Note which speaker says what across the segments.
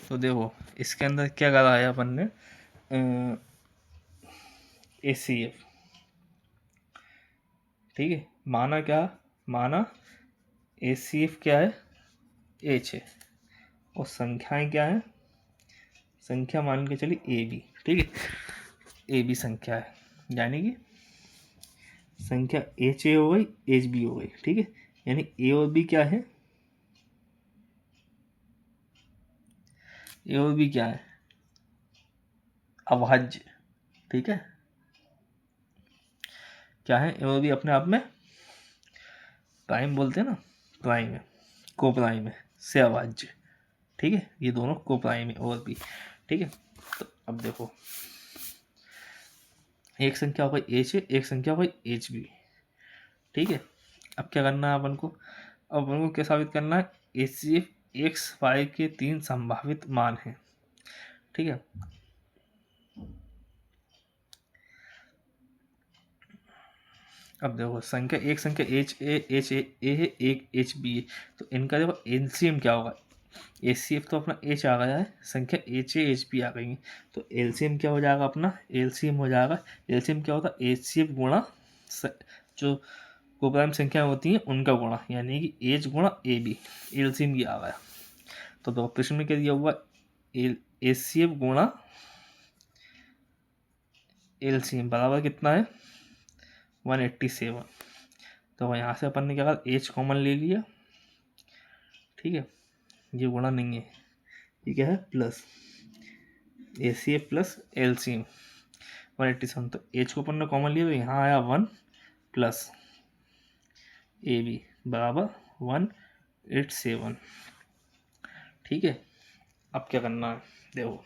Speaker 1: तो देखो इसके अंदर क्या करा है अपन ने, ACF, ठीक है। माना क्या, माना ACF क्या है, H है, और संख्याएं क्या है, संख्या मान के चली AB, ठीक है। AB संख्या है, यानी कि संख्या HA हो गई, HB हो गई, ठीक है। यानी A और B क्या है, A और B क्या है, अभाज्य, ठीक है। क्या है, A और B अपने आप में प्राइम बोलते हैं ना, प्राइम है, को प्राइम है, से अभाज्य, ठीक है। ये दोनों को प्राइम है और भी, ठीक है। तो अब देखो एक संख्या हो गई H, एक संख्या हो गई HB, ठीक है। अब क्या करना है अपन को, अब अपन को क्या साबित करना है, ACF x y के 3 संभावित मान हैं, ठीक है। अब देखो संख्या एक संख्या H A है, एक HB है, तो इनका देखो एलसीएम क्या होगा, ACF तो अपना H आ गया है, संख्या HA HB आ गई है, तो एलसीएम क्या हो जाएगा अपना, एलसीएम हो जाएगा, एलसीएम क्या होता है, HCF गुणा जो कोप्राइम संख्या होती हैं उनका गुणा, यानी कि H गुणा AB, एलसीएम ये आ गया। तो दो प्रश्न में क्या दिया हुआ, ACF गुणा एलसीएम बराबर कितना है, 187। तो यहाँ से अपन ने क्या कहा, H कॉमन ले लिया, ठीक है। ये गुणा नहीं है, ये क्या है, प्लस ACF प्लस एलसीएम 187। तो H को अपन ने कॉमन लिया, तो यहाँ आया 1 प्लस AB बराबर 187, ठीक है। अब क्या करना है, देखो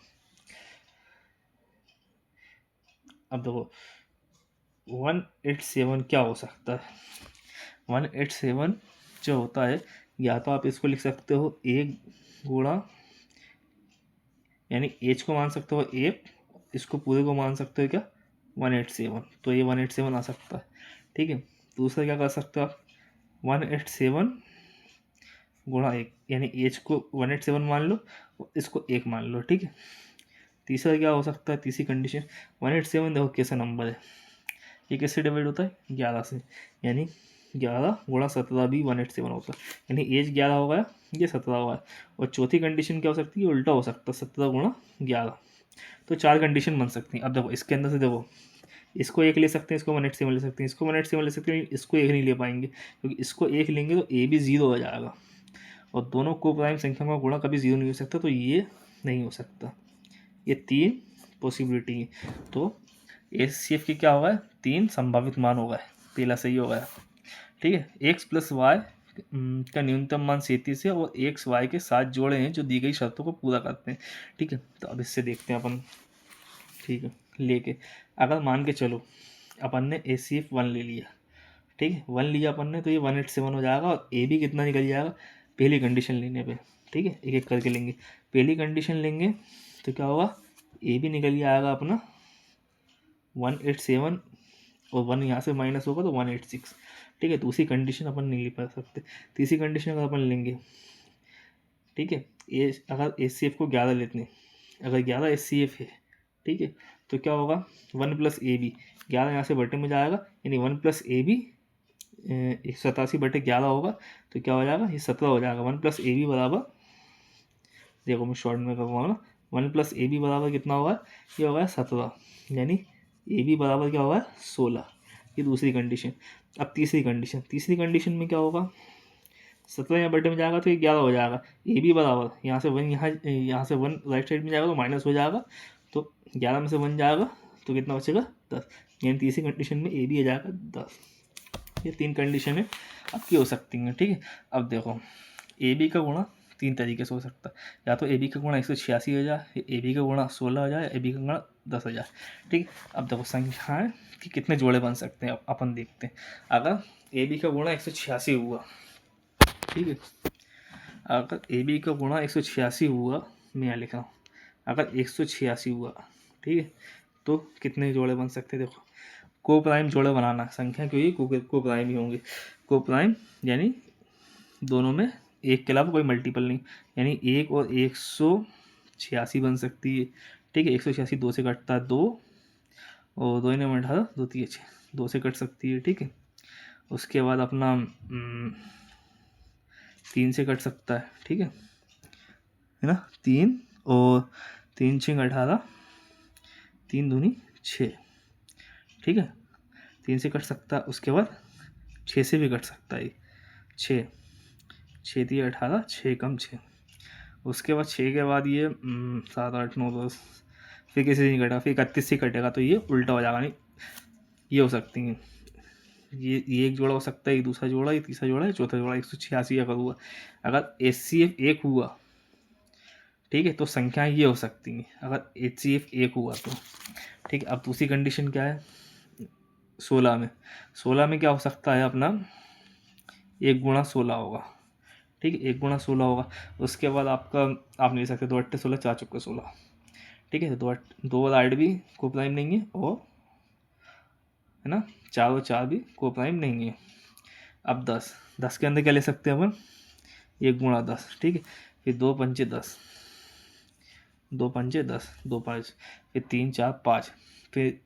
Speaker 1: अब देखो 187 क्या हो सकता है, 187 जो होता है, या तो आप इसको लिख सकते हो एक गुणा, यानी H को मान सकते हो एक, इसको पूरे को मान सकते हो क्या, 187, तो ये 187 आ सकता है, ठीक है। दूसरा क्या कर सकते हो आप, 187 गुणा एक, यानी H को 187 मान लो, इसको एक मान लो, ठीक है। तीसरा क्या हो सकता है, तीसरी कंडीशन, 187 देखो कैसा नंबर है, ये किससे डिवाइड होता है, 11 से, यानी 11 गुणा 17 भी 187 होता है, यानी एज 11 हो गया, ये 17 हो गया। और चौथी कंडीशन क्या हो सकती है, उल्टा हो सकता है, 17 गुणा 11। तो 4 कंडीशन बन सकती हैं। अब देखो इसके अंदर से देखो, इसको एक ले सकते हैं, इसको 187 ले सकते हैं, इसको 187 ले सकते हैं, इसको एक नहीं ले पाएंगे, क्योंकि इसको एक लेंगे तो ए भी 0 हो जाएगा, और दोनों को प्राइम संख्या का गुणा कभी 0 नहीं हो सकता, तो ये नहीं हो सकता। ये 3 पॉसिबिलिटी है। तो ACF के क्या होगा, 3 संभावित मान होगा, पहला सही हो गया, ठीक है। x प्लस वाई का न्यूनतम मान 37 है, और x y के 7 जोड़े हैं जो दी गई शर्तों को पूरा करते हैं, ठीक है। तो अब इससे देखते हैं अपन, ठीक है। लेके अगर मान के चलो अपन ने ACF 1 ले लिया, ठीक है, 1 लिया अपन ने, तो ये 187 हो जाएगा, और ए भी कितना निकल जाएगा पहली कंडीशन लेने पे, ठीक है। एक एक करके लेंगे, पहली कंडीशन लेंगे तो क्या होगा, ए भी निकल आएगा अपना 187, और 1 यहाँ से माइनस होगा तो 186, ठीक है। दूसरी कंडीशन अपन नहीं ले पा सकते, तीसरी कंडीशन अगर अपन लेंगे, ठीक है, ए अगर ACF को 11 लेते हैं, अगर 11 ACF है, ठीक है, तो क्या होगा 1 प्लस AB, 11 यहाँ से बटे में जाएगा, यानी 1 प्लस AB 87/11 होगा, तो क्या हो जाएगा, ये 17 हो जाएगा। 1 प्लस AB बराबर, देखो मैं शॉर्ट में करूँगा ना, 1 प्लस AB बराबर कितना होगा, ये होगा 17, यानी AB बराबर क्या होगा, 16। ये दूसरी कंडीशन। अब तीसरी कंडीशन में क्या होगा, 17 यहाँ बटे में जाएगा तो ये 11 हो जाएगा, AB बराबर यहाँ से 1, यहाँ से 1 राइट साइड में जाएगा तो माइनस हो जाएगा, तो 11 में से 1 जाएगा तो कितना बचेगा, 10, यानी तीसरी कंडीशन में AB आ जाएगा 10। ये 3 कंडीशन है आपकी हो सकती हैं, ठीक है। अब देखो AB का गुणा 3 तरीके से हो सकता है, या तो AB का गुणा 186 हो जाए, AB का गुणा 16 हो जाए, AB का गुणा 10 हो जाए, ठीक। अब देखो संख्याएं कि कितने जोड़े बन सकते हैं, अपन देखते हैं। अगर AB का गुणा 186 हुआ, ठीक है, अगर AB का गुणा 186 हुआ, मैं यहाँ लिख रहा हूँ, अगर 186 हुआ, ठीक है, तो कितने जोड़े बन सकते हैं, देखो को प्राइम जोड़े बनाना, संख्या क्योंकि को प्राइम ही होंगे, को प्राइम यानी दोनों में एक के अलावा कोई मल्टीपल नहीं, यानी 1 और 100 186 बन सकती है, ठीक है। 186 2 से कटता है 2, और 2 में 18, 2 3 6, 2 से कट सकती है, ठीक है। उसके बाद अपना 3 से कट सकता है, ठीक है ना। 3 और 3 6 18, 3 दूनी 6, ठीक है। 3 से कट सकता है, उसके बाद 6 से भी कट सकता है, 6 6 3 18, 6 कम 6, उसके बाद 6 के बाद ये 7 8 9 10, फिर किसी से नहीं कटा, फिर 31 से कटेगा तो ये उल्टा हो जाएगा, नहीं ये हो सकती हैं, ये एक जोड़ा हो सकता है, एक दूसरा जोड़ा, ये तीसरा जोड़ा है, चौथा जोड़ा। 186 अगर हुआ, अगर HCF 1 हुआ, ठीक है, तो संख्याएं ये हो सकती हैं अगर HCF 1 हुआ तो, ठीक है। अब दूसरी कंडीशन क्या है 16 में, 16 में क्या हो सकता है अपना 1 गुणा 16 होगा, ठीक है, 1 गुणा 16 होगा। उसके बाद आपका आप नहीं ले सकते 2 8 16, 4 चौके 16, ठीक है। तो 2 और 8 भी को प्राइम नहीं है, और है ना 4 और 4 भी को प्राइम नहीं है। अब 10 के अंदर क्या ले सकते हैं अपन 1 गुणा 10, ठीक है। फिर 2 पंचे 10, 2 पंचे 10, 2 5, फिर 3 4 5, फिर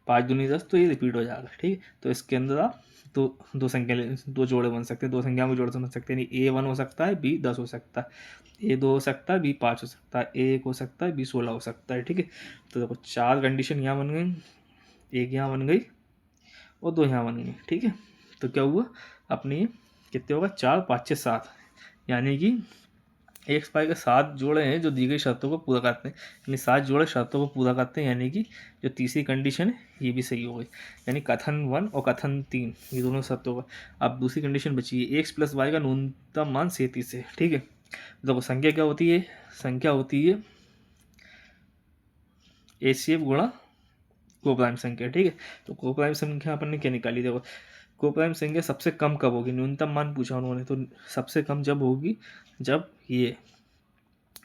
Speaker 1: 5 दूनी 10, तो ये रिपीट हो जाएगा, ठीक है। तो इसके अंदर आप दो संख्या दो जोड़े बन सकते हैं, दो संख्याओं को जोड़े समझ सकते हैं, यानी A1 हो सकता है, B 10 हो सकता है, A2 हो सकता है, B 5 हो सकता है, A1 हो सकता है, B 16 हो सकता है, ठीक है। तो देखो 4 कंडीशन यहाँ बन गई, एक यहाँ बन गई और 2 यहाँ बन गई, ठीक है। तो क्या हुआ अपनी कितने होगा 4 5 6 7, यानी कि एक्स वाई के 7 जोड़े हैं जो दी गई शर्तों को पूरा करते हैं, यानी 7 जोड़े शर्तों को पूरा करते हैं, यानी कि जो तीसरी कंडीशन है ये भी सही हो गई, यानी कथन 1 और कथन 3 ये दोनों शर्तों का। अब दूसरी कंडीशन बची है एक्स प्लस वाई का न्यूनतम मान 37 है, ठीक है। देखो संख्या क्या होती है, संख्या होती है HCF गुणा कोप्राइम संख्या, ठीक है। तो कोप्राइम संख्या अपन ने क्या निकाली, देखो कोप्राइम संख्या सबसे कम कब होगी, न्यूनतम मान पूछा उन्होंने, तो सबसे कम जब होगी जब ये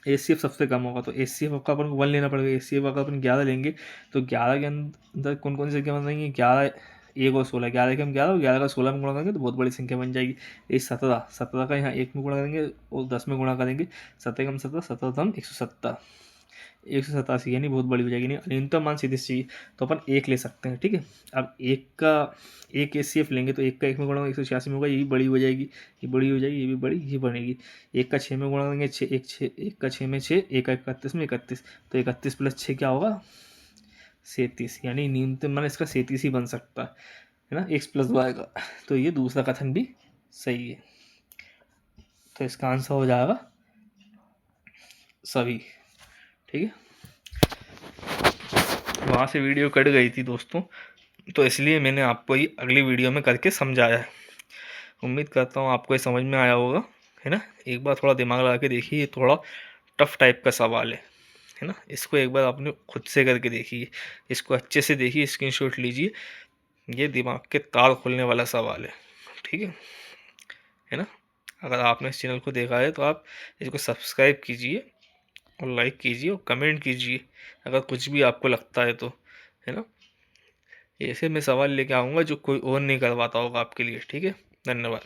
Speaker 1: HCF सबसे कम होगा, तो HCF का अपन को 1 लेना पड़ेगा। HCF अगर अपन 11 लेंगे तो 11 के अंदर कौन कौन सी संख्या बन जाएंगी, 11 1 और 16, 11 के हम 11 और 11 का 16 में गुणा करेंगे तो बहुत बड़ी संख्या बन जाएगी। ये 17 का यहाँ 1 में गुणा करेंगे और 10 में गुणा करेंगे, 17 कम 17, 17 हम 170, 187, यानी बहुत बड़ी हो जाएगी। नहीं न्यूनतम मान 37 चाहिए, तो अपन 1 ले सकते हैं, ठीक है। अब एक HCF लेंगे तो 1 का 1 में गुणा 186 में होगा, ये भी बड़ी हो जाएगी, ये बड़ी हो जाएगी, ये भी बड़ी, ये बनेगी। 1 का 6 में गुणा करेंगे 6 1 का 6 में 6, 1 का 31 में 31, तो 31 प्लस 6 क्या होगा 37, यानी न्यूनतम मान इसका 37 ही बन सकता है ना एक्स प्लस वाई का। तो ये दूसरा कथन भी सही है, तो इसका आंसर हो जाएगा सभी, ठीक है। वहाँ से वीडियो कट गई थी दोस्तों, तो इसलिए मैंने आपको ये अगली वीडियो में करके समझाया है। उम्मीद करता हूँ आपको ये समझ में आया होगा, है ना। एक बार थोड़ा दिमाग लगा के देखिए, ये थोड़ा टफ टाइप का सवाल है ना। इसको एक बार आपने खुद से करके देखिए, इसको अच्छे से देखिए, स्क्रीनशॉट लीजिए, ये दिमाग के तार खोलने वाला सवाल है, ठीक है ना। अगर आपने इस चैनल को देखा है तो आप इसको सब्सक्राइब कीजिए और लाइक कीजिए और कमेंट कीजिए अगर कुछ भी आपको लगता है तो, है ना। ऐसे मैं सवाल लेके आऊँगा जो कोई और नहीं कर पाता होगा आपके लिए, ठीक है। धन्यवाद।